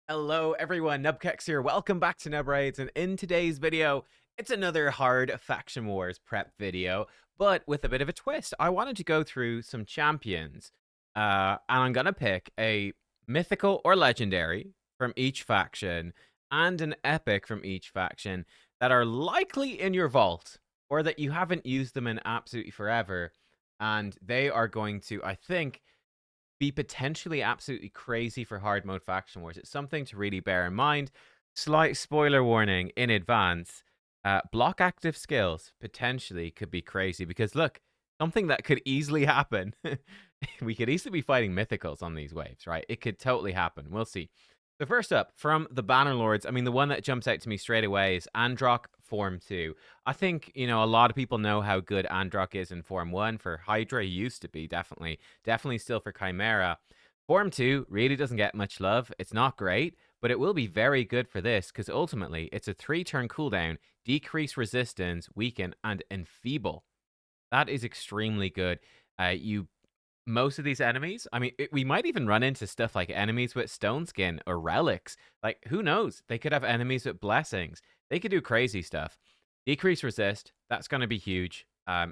Hello everyone, nubkeks here. Welcome back to Nub Raids, and in today's video, it's another hard faction wars prep video, but with a bit of a twist. I wanted to go through some champions, and I'm gonna pick a mythical or legendary from each faction and an epic from each faction that are likely in your vault or that you haven't used them in absolutely forever, and they are going to, I think, be potentially absolutely crazy for hard mode faction wars. It's something to really bear in mind. Slight spoiler warning in advance. Block active skills potentially could be crazy because look, something that could easily happen. We could easily be fighting mythicals on these waves, right? It could totally happen. We'll see. So first up, from the Banner Lords, I mean, the one that jumps out to me straight away is Androck Form 2. I think, a lot of people know how good Androck is in Form 1. For Hydra, he used to be, definitely. Definitely still for Chimera. Form 2 really doesn't get much love. It's not great, but it will be very good for this, because ultimately, it's a 3-turn cooldown, decrease resistance, weaken, and enfeeble. That is extremely good. You Most of these enemies, I mean, we might even run into stuff like enemies with stone skin or relics. Like, who knows? They could have enemies with blessings. They could do crazy stuff. Decrease resist, that's going to be huge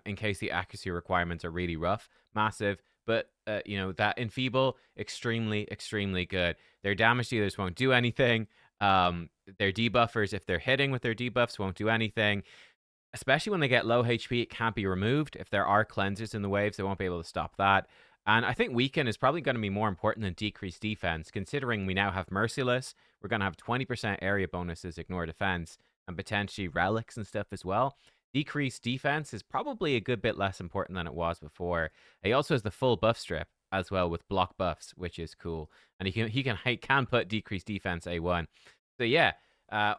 in case the accuracy requirements are really rough, massive. But, that enfeeble, extremely, extremely good. Their damage dealers won't do anything. Their debuffers, if they're hitting with their debuffs, won't do anything. Especially when they get low HP, it can't be removed. If there are cleansers in the waves, they won't be able to stop that. And I think weaken is probably going to be more important than decreased defense, considering we now have Merciless. We're going to have 20% area bonuses, ignore defense, and potentially relics and stuff as well. Decreased defense is probably a good bit less important than it was before. He also has the full buff strip as well with block buffs, which is cool. And he can put decreased defense A1. So yeah,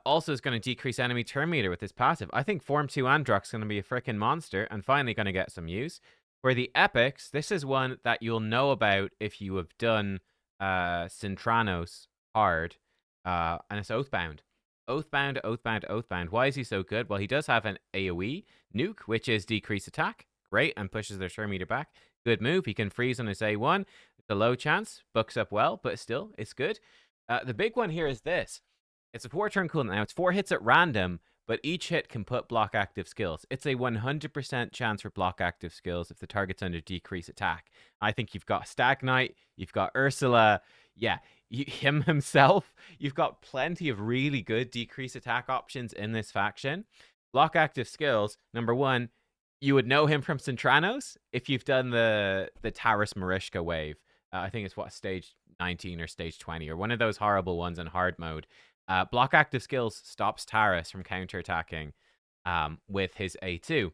also is going to decrease enemy turn meter with his passive. I think Form 2 Androck's going to be a freaking monster and finally going to get some use. For the epics, this is one that you'll know about if you have done Cintranos hard, and it's Oathbound. Oathbound, Oathbound, Oathbound. Why is he so good? Well, he does have an AoE nuke, which is decrease attack. Great, and pushes their turn meter back. Good move. He can freeze on his A1. It's a low chance. Books up well, but still, it's good. The big one here is this. It's a 4-turn cooldown. Now, it's 4 hits at random, but each hit can put block active skills. It's a 100% chance for block active skills if the target's under decrease attack. I think you've got Stag Knight, you've got Ursula, yeah, him himself. You've got plenty of really good decrease attack options in this faction. Block active skills, number one, you would know him from Cintranos if you've done the Taurus Marishka wave. I think it's stage 19 or stage 20 or one of those horrible ones in hard mode. Block active skills stops Taurus from counterattacking with his A2.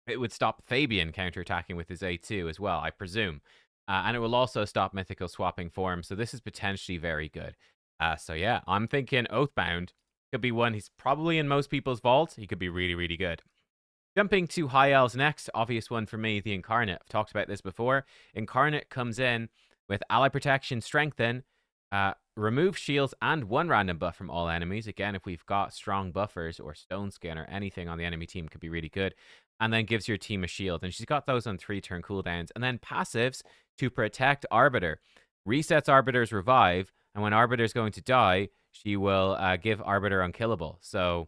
It would stop Fabian counterattacking with his A2 as well, I presume. And it will also stop Mythical swapping form, so this is potentially very good. So yeah, I'm thinking Oathbound could be one. He's probably in most people's vaults. He could be really, really good. Jumping to High Elves next, obvious one for me, the Incarnate. I've talked about this before. Incarnate comes in with Ally Protection, Strengthen, remove shields and 1 random buff from all enemies. Again, if we've got strong buffers or stone skin or anything on the enemy team, could be really good. And then gives your team a shield. And she's got those on 3-turn cooldowns. And then passives to protect Arbiter. Resets Arbiter's revive. And when Arbiter's going to die, she will give Arbiter unkillable. So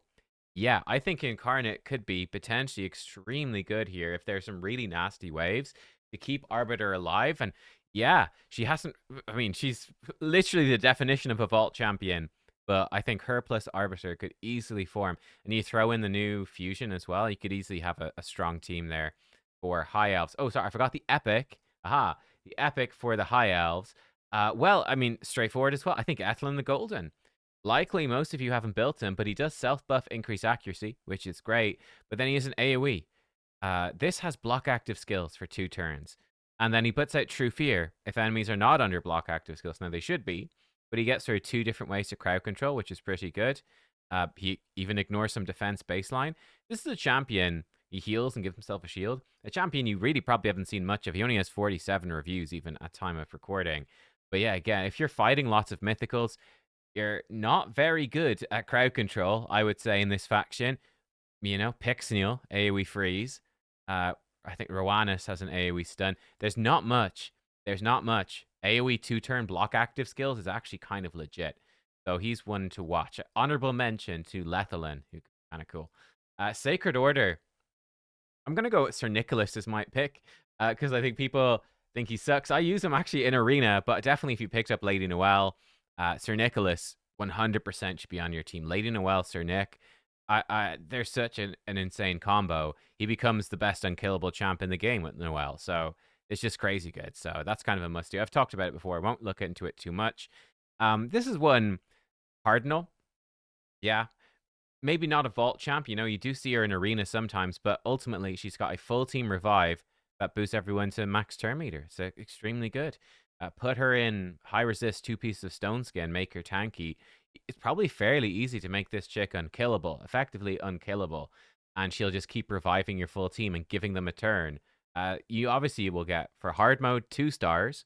yeah, I think Incarnate could be potentially extremely good here if there's some really nasty waves to keep Arbiter alive. And yeah, she hasn't, I mean, she's literally the definition of a vault champion, but I think her plus Arbiter could easily form. And you throw in the new fusion as well, you could easily have a strong team there for High Elves. Oh, sorry, I forgot the Epic. Aha, the Epic for the High Elves. Well, I mean, straightforward as well. I think Ethlin the Golden. Likely most of you haven't built him, but he does self-buff increase accuracy, which is great. But then he has an AoE. This has block active skills for 2 turns. And then he puts out True Fear if enemies are not under block active skills. Now, they should be, but he gets through 2 different ways to crowd control, which is pretty good. He even ignores some defense baseline. This is a champion. He heals and gives himself a shield. A champion you really probably haven't seen much of. He only has 47 reviews even at time of recording. But yeah, again, if you're fighting lots of mythicals, you're not very good at crowd control, I would say, in this faction. Pixniel, AoE freeze. I think Rowanus has an AoE stun. There's not much. AoE 2-turn block active skills is actually kind of legit. So he's one to watch. Honorable mention to Lethalin, who's kind of cool. Sacred Order. I'm going to go with Sir Nicholas as my pick because I think people think he sucks. I use him actually in Arena, but definitely if you picked up Lady Noelle, Sir Nicholas 100% should be on your team. Lady Noelle, Sir Nick, they're such an insane combo. He becomes the best unkillable champ in the game with Noelle, so it's just crazy good. So that's kind of a must-do. I've talked about it before. I won't look into it too much. This is one Cardinal. Yeah, maybe not a vault champ. You know, you do see her in arena sometimes, but ultimately she's got a full team revive that boosts everyone to max turn meter. So extremely good. Put her in high resist 2 pieces of stone skin, make her tanky. It's probably fairly easy to make this chick unkillable, effectively unkillable, and she'll just keep reviving your full team and giving them a turn. You obviously will get for hard mode 2 stars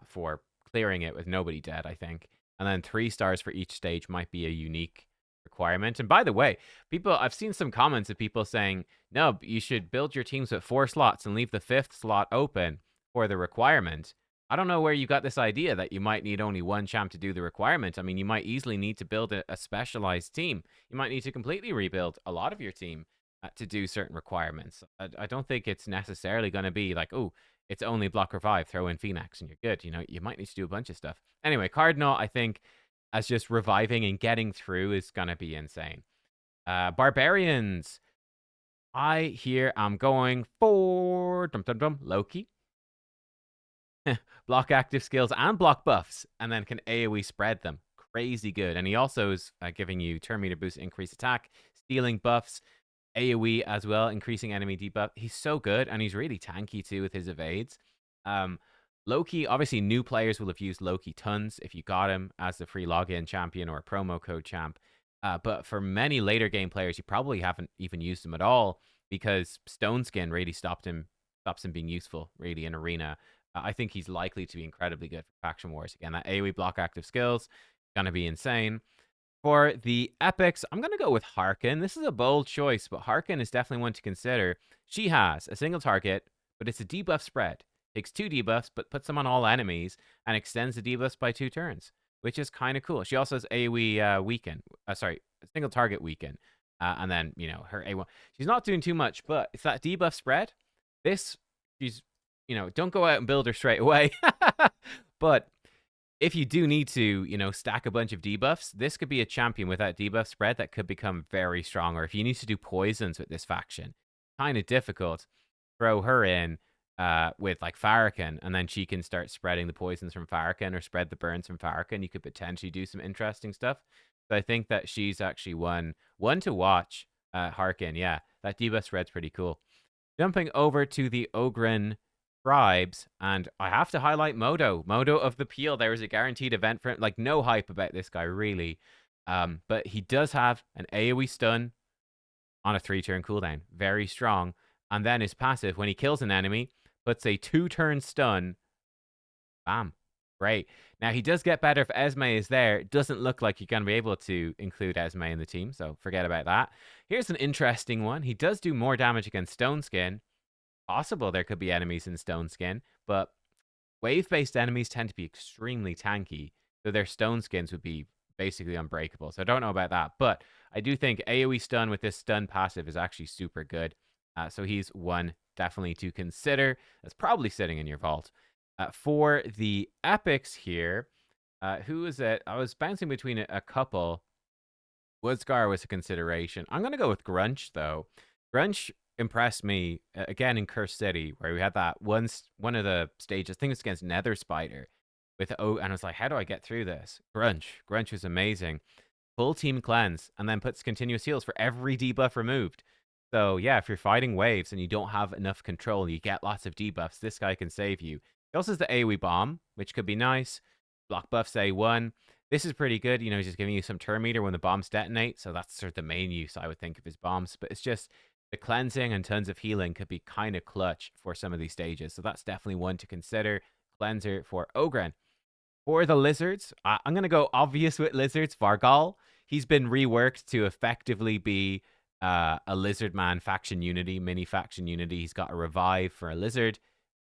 for clearing it with nobody dead, I think, and then 3 stars for each stage might be a unique requirement. And by the way, I've seen some comments of people saying, no, you should build your teams with 4 slots and leave the 5th slot open for the requirement. I don't know where you got this idea that you might need only 1 champ to do the requirement. I mean, you might easily need to build a specialized team. You might need to completely rebuild a lot of your team to do certain requirements. I don't think it's necessarily going to be like, oh, it's only block revive, throw in Phoenix, and you're good. You know, you might need to do a bunch of stuff. Anyway, Cardinal, I think, as just reviving and getting through is going to be insane. Barbarians. I here am going for Loki. Block active skills and block buffs, and then can AoE spread them. Crazy good. And he also is giving you turn meter boost, increased attack, stealing buffs, AoE as well, increasing enemy debuff. He's so good, and he's really tanky too with his evades. Loki, obviously new players will have used Loki tons if you got him as the free login champion or a promo code champ. But for many later game players, you probably haven't even used him at all because Stone Skin really stops him being useful really in arena. I think he's likely to be incredibly good for faction wars. Again, that AoE block active skills gonna be insane. For the epics, I'm gonna go with Harkin. This is a bold choice, but Harkin is definitely one to consider. She has a single target, but it's a debuff spread. Takes 2 debuffs, but puts them on all enemies and extends the debuffs by 2 turns, which is kind of cool. She also has AoE weaken. Single target weaken. And then, you know, her A1. She's not doing too much, but it's that debuff spread. She's, you know, don't go out and build her straight away. But if you do need to, you know, stack a bunch of debuffs, this could be a champion with that debuff spread that could become very strong. Or if you need to do poisons with this faction, kind of difficult, throw her in with like Farrakhan, and then she can start spreading the poisons from Farrakhan or spread the burns from Farrakhan. You could potentially do some interesting stuff. So I think that she's actually one to watch. Harkin, yeah, that debuff spread's pretty cool. Jumping over to the Ogryn Tribes, and I have to highlight Modo of the Peel. There is a guaranteed event for him. Like, no hype about this guy really, but he does have an AoE stun on a 3-turn cooldown, very strong. And then his passive, when he kills an enemy, puts a 2-turn stun. Bam. Great. Now, he does get better if Esme is there. It doesn't look like you're going to be able to include Esme in the team, so forget about that. Here's an interesting one. He does do more damage against Stone Skin. Possible there could be enemies in Stone Skin, but wave-based enemies tend to be extremely tanky, so their Stone Skins would be basically unbreakable. So I don't know about that, but I do think AoE stun with this stun passive is actually super good. So he's one definitely to consider. That's probably sitting in your vault. For the epics here, who is it? I was bouncing between a couple. Woodscar was a consideration. I'm going to go with Grunch, though. Grunch impressed me, again, in Curse City, where we had that one of the stages. I think it's against Nether Spider. And I was like, how do I get through this? Grunch was amazing. Full team cleanse, and then puts continuous heals for every debuff removed. So, yeah, if you're fighting waves and you don't have enough control, you get lots of debuffs, this guy can save you. He also has the AoE bomb, which could be nice. Block buffs A1. This is pretty good. You know, he's just giving you some turn meter when the bombs detonate. So that's sort of the main use, I would think, of his bombs. But it's just the cleansing and tons of healing could be kind of clutch for some of these stages. So that's definitely one to consider. Cleanser for Ogryn. For the lizards, I'm going to go obvious with lizards. Vargal. He's been reworked to effectively be a Lizardman faction unity, mini faction unity. He's got a revive for a lizard.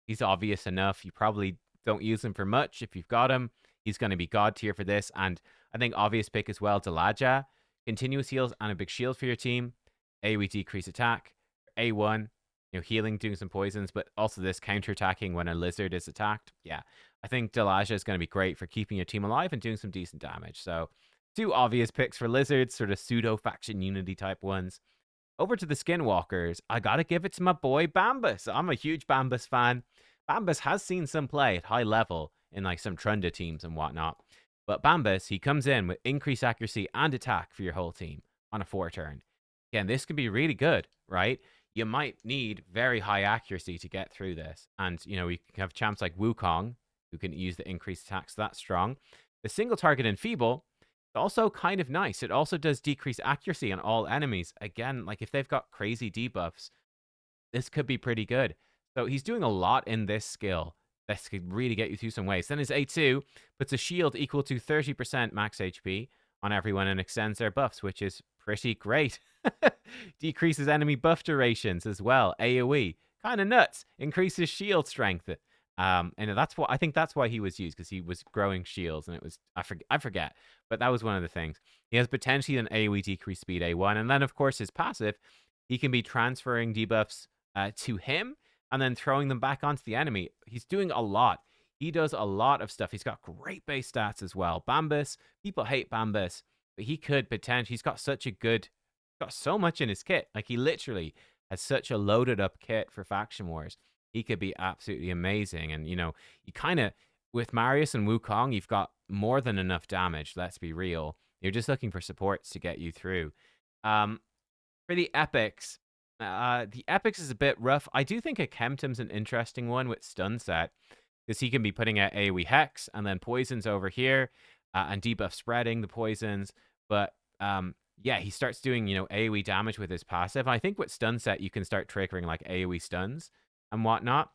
He's obvious enough. You probably don't use him for much. If you've got him, he's going to be god tier for this. And I think obvious pick as well, Dalaja. Continuous heals and a big shield for your team. AoE decrease attack. A1, healing, doing some poisons, but also this counter-attacking when a lizard is attacked. Yeah, I think Dalaja is going to be great for keeping your team alive and doing some decent damage. So, 2 obvious picks for lizards, sort of pseudo-faction unity type ones. Over to the Skinwalkers, I gotta give it to my boy Bambus. I'm a huge Bambus fan. Bambus has seen some play at high level in like some Trunda teams and whatnot. But Bambus, he comes in with increased accuracy and attack for your whole team on a 4-turn. Again, this could be really good, right? You might need very high accuracy to get through this. And, we have champs like Wukong, who can use the increased attacks that strong. The single target Enfeeble, also kind of nice. It also does decrease accuracy on all enemies. Again, like if they've got crazy debuffs, this could be pretty good. So he's doing a lot in this skill. This could really get you through some ways. Then his A2 puts a shield equal to 30% max HP on everyone and extends their buffs, which is pretty great. Decreases enemy buff durations as well. AoE, kind of nuts. Increases shield strength. And I think that's why he was used, because he was growing shields, and it was I forget, but that was one of the things. He has potentially an AoE decrease speed A1, and then of course his passive, he can be transferring debuffs to him and then throwing them back onto the enemy. He's doing a lot. He does a lot of stuff. He's got great base stats as well. Bambus, people hate Bambus, but he could potentially. He's got so much in his kit. Like he literally has such a loaded up kit for Faction Wars. He could be absolutely amazing. And, you kind of, with Marius and Wukong, you've got more than enough damage, let's be real. You're just looking for supports to get you through. For the epics is a bit rough. I do think a Chemtum's an interesting one with stun set, because he can be putting out AoE Hex and then poisons over here and debuff spreading the poisons. But yeah, he starts doing, AoE damage with his passive. I think with stun set, you can start triggering like AoE stuns and whatnot.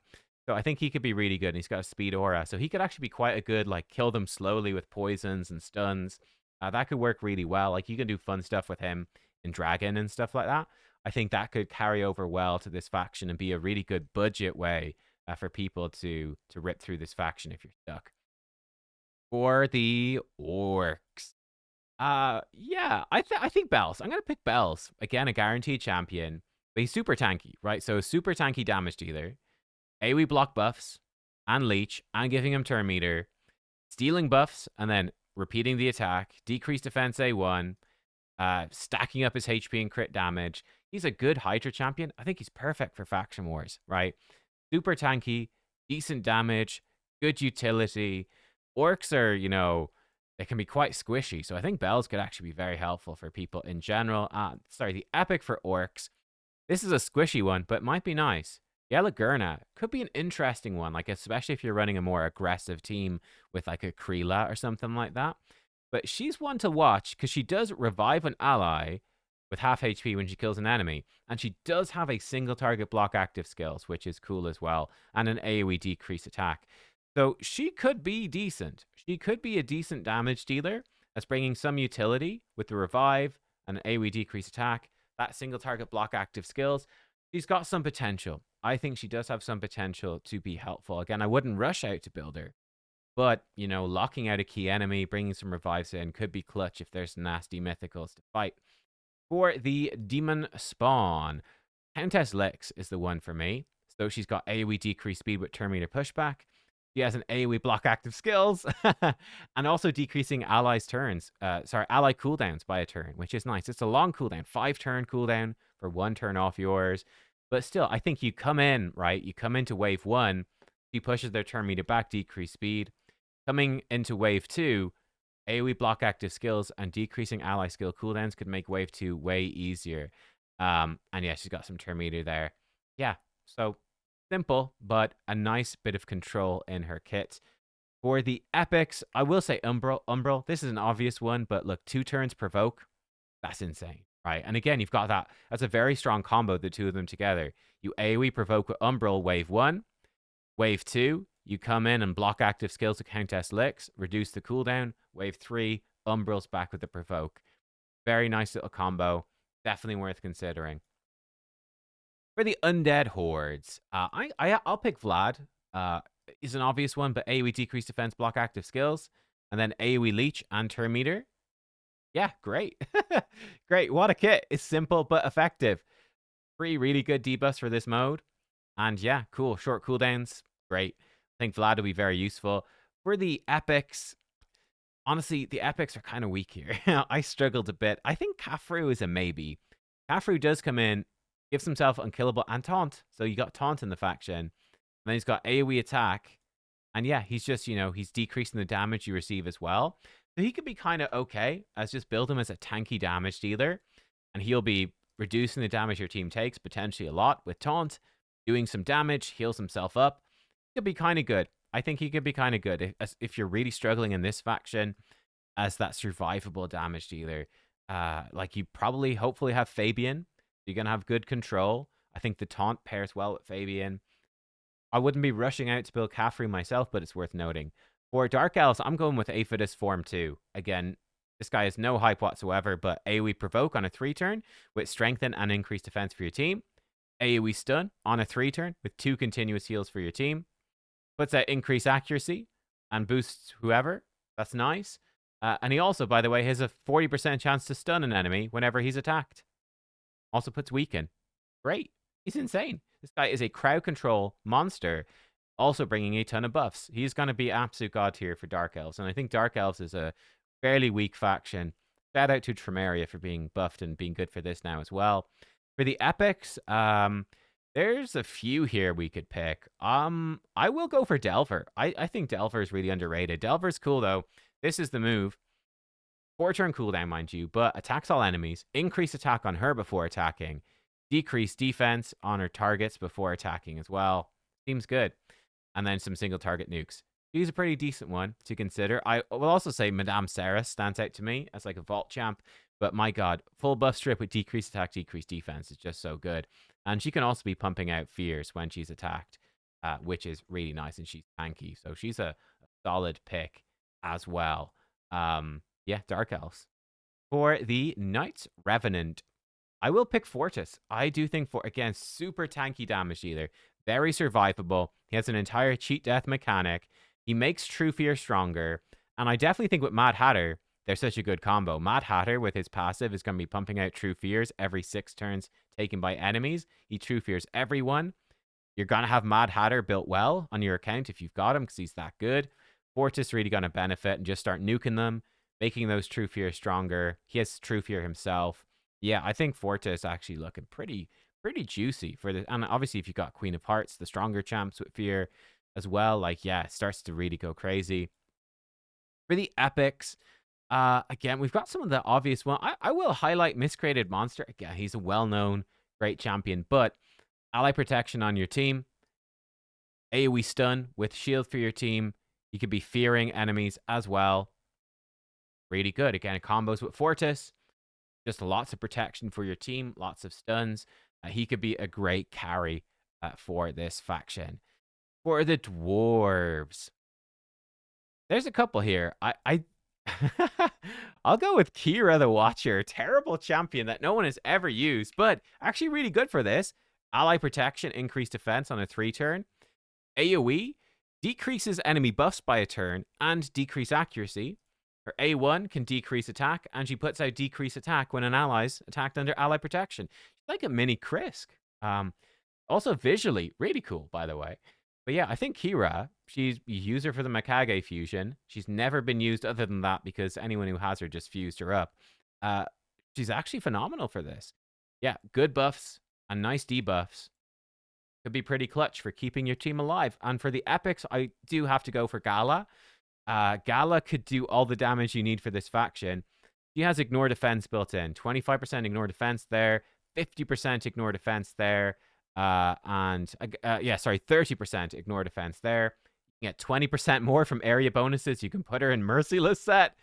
So I think he could be really good. And he's got a speed aura. So he could actually be quite a good, like, kill them slowly with poisons and stuns. That could work really well. Like, you can do fun stuff with him in Dragon and stuff like that. I think that could carry over well to this faction and be a really good budget way for people to rip through this faction if you're stuck. For the Orcs. Yeah, I think Bells. I'm going to pick Bells. Again, a guaranteed champion. But he's super tanky, right? So super tanky damage dealer. AoE block buffs and leech and giving him turn meter. Stealing buffs and then repeating the attack. Decreased defense A1. Stacking up his HP and crit damage. He's a good Hydra champion. I think he's perfect for Faction Wars, right? Super tanky, decent damage, good utility. Orcs are, they can be quite squishy. So I think Bells could actually be very helpful for people in general. The epic for Orcs. This is a squishy one, but might be nice. Yelagurna could be an interesting one, like especially if you're running a more aggressive team with like a Kreela or something like that. But she's one to watch because she does revive an ally with half HP when she kills an enemy. And she does have a single target block active skills, which is cool as well, and an AoE decrease attack. So she could be decent. She could be a decent damage dealer that's bringing some utility with the revive and an AoE decrease attack. That single target block active skills, she's got some potential. I think she does have some potential to be helpful. Again, I wouldn't rush out to build her, but, locking out a key enemy, bringing some revives in could be clutch if there's nasty mythicals to fight. For the Demonspawn, Countess Lix is the one for me. So she's got AoE decreased speed with turn meter pushback. She has an AoE block active skills and also decreasing ally cooldowns by a turn, which is nice. It's a long cooldown, 5-turn cooldown for 1 turn off yours. But still, I think you come in, right? You come into wave 1, she pushes their turn meter back, decrease speed. Coming into wave 2, AoE block active skills and decreasing ally skill cooldowns could make wave 2 way easier. And yeah, she's got some turn meter there. Yeah, so simple, but a nice bit of control in her kit. For the epics, I will say Umbral. This is an obvious one, but look, 2 turns provoke. That's insane, right? And again, you've got that. That's a very strong combo, the 2 of them together. You AoE provoke with Umbral wave 1. Wave 2, you come in and block active skills to Countess Lix, reduce the cooldown. Wave 3, Umbral's back with the provoke. Very nice little combo. Definitely worth considering. For the Undead Hordes, I'll pick Vlad. He's an obvious one, but AoE decreased defense block active skills. And then AoE Leech and Turn Meter. Yeah, great. Great. What a kit. It's simple but effective. 3 really good debuffs for this mode. And yeah, cool. Short cooldowns. Great. I think Vlad will be very useful. For the epics, honestly, the epics are kind of weak here. I struggled a bit. I think Kafru is a maybe. Kafru does come in, gives himself unkillable and taunt. So you got taunt in the faction. And then he's got AoE attack. And yeah, he's just, he's decreasing the damage you receive as well. So he could be kind of okay as just build him as a tanky damage dealer. And he'll be reducing the damage your team takes, potentially a lot with taunt, doing some damage, heals himself up. Could be kind of good. I think he could be kind of good if you're really struggling in this faction as that survivable damage dealer. Like you probably, hopefully have Fabian. You're going to have good control. I think the taunt pairs well with Fabian. I wouldn't be rushing out to build Caffrey myself, but it's worth noting. For Dark Elves, I'm going with Aphidus Form 2. Again, this guy has no hype whatsoever, but AoE Provoke on a 3-turn with Strengthen and Increased Defense for your team. AoE Stun on a 3-turn with 2 continuous heals for your team. Puts out Increased Accuracy and boosts whoever. That's nice. And he also, by the way, has a 40% chance to stun an enemy whenever he's attacked. Also puts Weaken. Great. He's insane. This guy is a crowd control monster, also bringing a ton of buffs. He's going to be absolute god tier for Dark Elves, and I think Dark Elves is a fairly weak faction. Shout out to Tremeria for being buffed and being good for this now as well. For the epics, there's a few here we could pick. I will go for Delver. I think Delver is really underrated. Delver's cool, though. This is the move. 4-turn cooldown, mind you, but attacks all enemies. Increase attack on her before attacking. Decrease defense on her targets before attacking as well. Seems good. And then some single target nukes. She's a pretty decent one to consider. I will also say Madame Sarah stands out to me as like a vault champ. But my god, full buff strip with decreased attack, decreased defense is just so good. And she can also be pumping out fears when she's attacked, which is really nice. And she's tanky. So she's a solid pick as well. Yeah, Dark Elves. For the Knights Revenant, I will pick Fortis. I do think, again, super tanky damage dealer. Very survivable. He has an entire cheat death mechanic. He makes True Fear stronger. And I definitely think with Mad Hatter, they're such a good combo. Mad Hatter with his passive is going to be pumping out True Fears every 6 turns taken by enemies. He True Fears everyone. You're going to have Mad Hatter built well on your account if you've got him because he's that good. Fortis really going to benefit and just start nuking them, making those True Fears stronger. He has True Fear himself. Yeah, I think Fortis actually looking pretty juicy for this. And obviously, if you've got Queen of Hearts, the stronger champs with Fear as well, like, yeah, it starts to really go crazy. For the epics, again, we've got some of the obvious one. I will highlight Miscreated Monster. Again, he's a well-known great champion, but ally protection on your team, AoE stun with shield for your team. You could be fearing enemies as well. Really good. Again, combos with Fortis. Just lots of protection for your team, lots of stuns. He could be a great carry for this faction. For the Dwarves, there's a couple here. I'll go with Kira the Watcher. Terrible champion that no one has ever used, but actually really good for this. Ally protection, increased defense on a 3-turn. AoE decreases enemy buffs by a turn and decrease accuracy. Her A1 can decrease attack, and she puts out decrease attack when an ally's attacked under ally protection. She's like a mini Krisk. Also visually, really cool, by the way. But yeah, I think Kira, you use her for the Mikage fusion. She's never been used other than that because anyone who has her just fused her up. She's actually phenomenal for this. Yeah, good buffs and nice debuffs. Could be pretty clutch for keeping your team alive. And for the epics, I do have to go for Gala. Gala could do all the damage you need for this faction. She has Ignore Defense built in. 25% Ignore Defense there. 50% Ignore Defense there. 30% Ignore Defense there. You get 20% more from area bonuses. You can put her in Merciless set.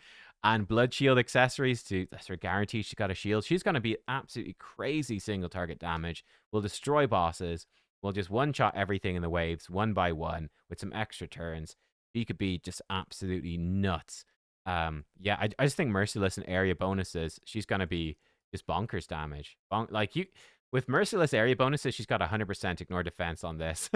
And Blood Shield accessories that's her guarantee she's got a shield. She's going to be absolutely crazy single target damage. Will destroy bosses. Will just one-shot everything in the waves, one by one, with some extra turns. She could be just absolutely nuts. Yeah, I just think Merciless and area bonuses, she's going to be just bonkers damage. With Merciless area bonuses, she's got 100% Ignore Defense on this.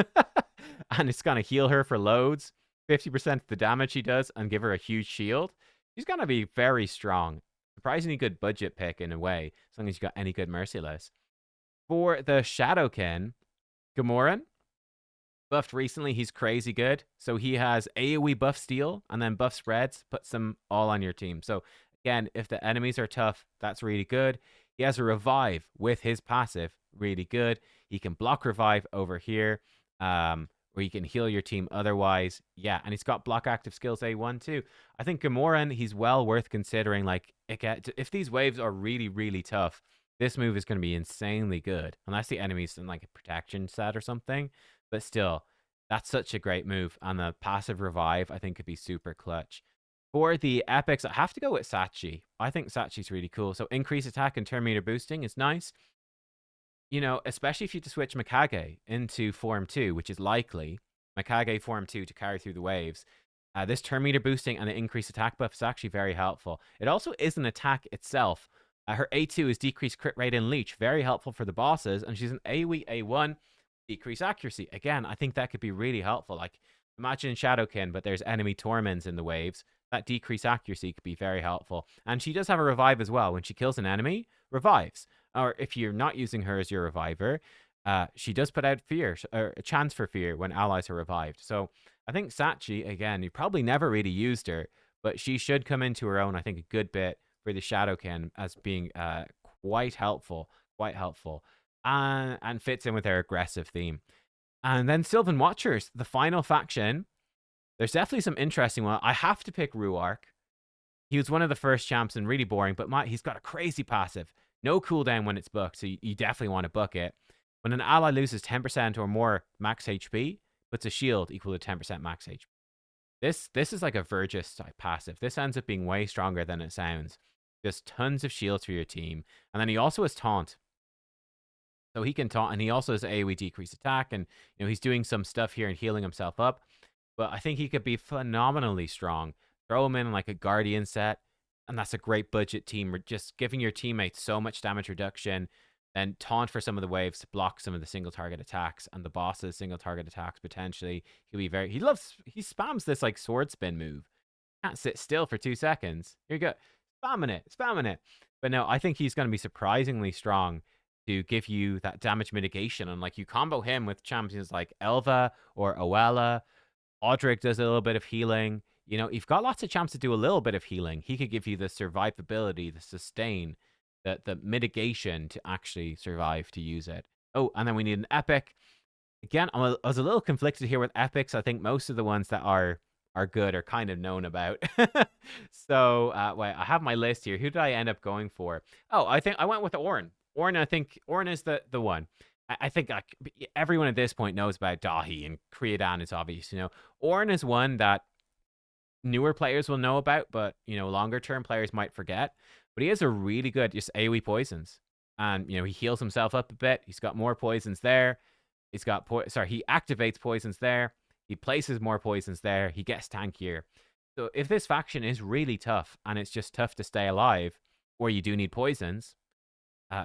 And it's going to heal her for loads. 50% of the damage he does and give her a huge shield, she's going to be very strong. Surprisingly good budget pick in a way, as long as you got any good Merciless. For the Shadowkin, Gamoran, buffed recently, he's crazy good. So he has AoE buff steal and then buff spreads, puts them all on your team. So again, if the enemies are tough, that's really good. He has a revive with his passive, really good. He can block revive over here, where you can heal your team otherwise. Yeah, and he's got block active skills A1 too. I think Gamoran, he's well worth considering. Like, if these waves are really, really tough, this move is going to be insanely good. Unless the enemy's in like a protection set or something. But still, that's such a great move. And the passive revive, I think, could be super clutch. For the epics, I have to go with Sachi. I think Sachi's really cool. So increase attack and turn meter boosting is nice. You know, especially if you to switch Mikage into Form 2, which is likely. Mikage Form 2 to carry through the waves. This turn meter boosting and the increased attack buff is actually very helpful. It also is an attack itself. Her A2 is decreased crit rate and leech. Very helpful for the bosses. And she's an AoE A1. Decrease accuracy. Again, I think that could be really helpful. Like, imagine Shadowkin, but there's enemy torments in the waves. That decreased accuracy could be very helpful. And she does have a revive as well. When she kills an enemy, revives. Or if you're not using her as your reviver, she does put out fear, or a chance for fear when allies are revived. So I think Sachi, again, you probably never really used her, but she should come into her own, I think, a good bit for the Shadowkin as being quite helpful. Quite helpful. And fits in with their aggressive theme. And then Sylvan Watchers, the final faction. There's definitely some interesting one. I have to pick Ruark. He was one of the first champs and really boring, but he's got a crazy passive. No cooldown when it's booked, so you definitely want to book it. When an ally loses 10% or more max HP, puts a shield equal to 10% max HP. This is like a Vergis type passive. This ends up being way stronger than it sounds. Just tons of shields for your team. And then he also has Taunt. So he can taunt, and he also has AoE decrease attack, and he's doing some stuff here and healing himself up. But I think he could be phenomenally strong. Throw him in like a Guardian set, and that's a great budget team. Just giving your teammates so much damage reduction, then taunt for some of the waves to block some of the single target attacks, and the boss's single target attacks potentially. He spams this like sword spin move. Can't sit still for 2 seconds. Here you go. Spamming it. But no, I think he's going to be surprisingly strong to give you that damage mitigation. And like, you combo him with champions like Elva or Oella. Audric does a little bit of healing. You've got lots of champs to do a little bit of healing. He could give you the survivability, the sustain, the mitigation to actually survive to use it. Oh, and then we need an epic. Again, I was a little conflicted here with epics. I think most of the ones that are good are kind of known about. So, wait, I have my list here. Who did I end up going for? Oh, I think I went with Ornn. I think Ornn is the one. I think everyone at this point knows about Dahi, and Creodan is obvious. Ornn is one that newer players will know about, but longer term players might forget. But he has a really good just AoE poisons, and he heals himself up a bit. He's got more poisons there. He activates poisons there. He places more poisons there. He gets tankier. So if this faction is really tough and it's just tough to stay alive, or you do need poisons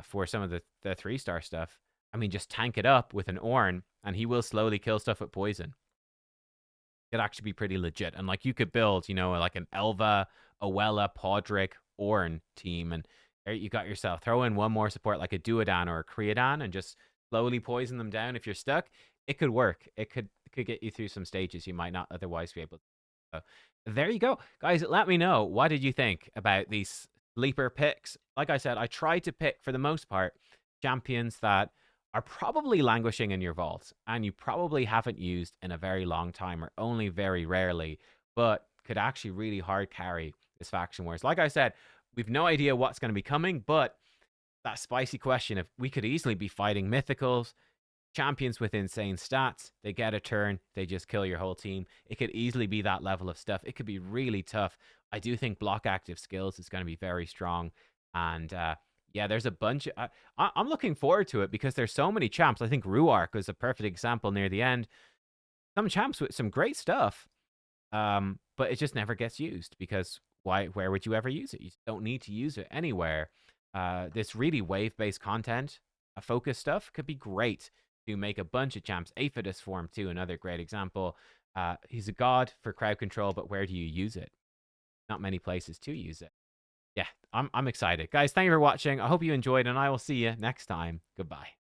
for some of the 3-star stuff, I mean, just tank it up with an Ornn, and he will slowly kill stuff with poison. It'd actually be pretty legit. And like, you could build, like an Elva, Oella, Podrick, Ornn team, and there you got yourself. Throw in one more support like a Duodan or a Creodan and just slowly poison them down. If you're stuck, it could work. It could get you through some stages you might not otherwise be able to. So there you go. Guys, let me know, what did you think about these sleeper picks? Like I said, I tried to pick, for the most part, champions that are probably languishing in your vaults and you probably haven't used in a very long time or only very rarely, but could actually really hard carry this faction wars. Like I said, we've no idea what's going to be coming, but that spicy question of, we could easily be fighting mythicals, champions with insane stats, they get a turn, they just kill your whole team. It could easily be that level of stuff. It could be really tough. I do think block active skills is going to be very strong, and yeah, there's a bunch. I'm looking forward to it because there's so many champs. I think Ruark was a perfect example near the end. Some champs with some great stuff, but it just never gets used because where would you ever use it? You don't need to use it anywhere. This really wave-based content, focus stuff could be great to make a bunch of champs. Aphidus Form 2, another great example. He's a god for crowd control, but where do you use it? Not many places to use it. Yeah, I'm excited. Guys, thank you for watching. I hope you enjoyed, and I will see you next time. Goodbye.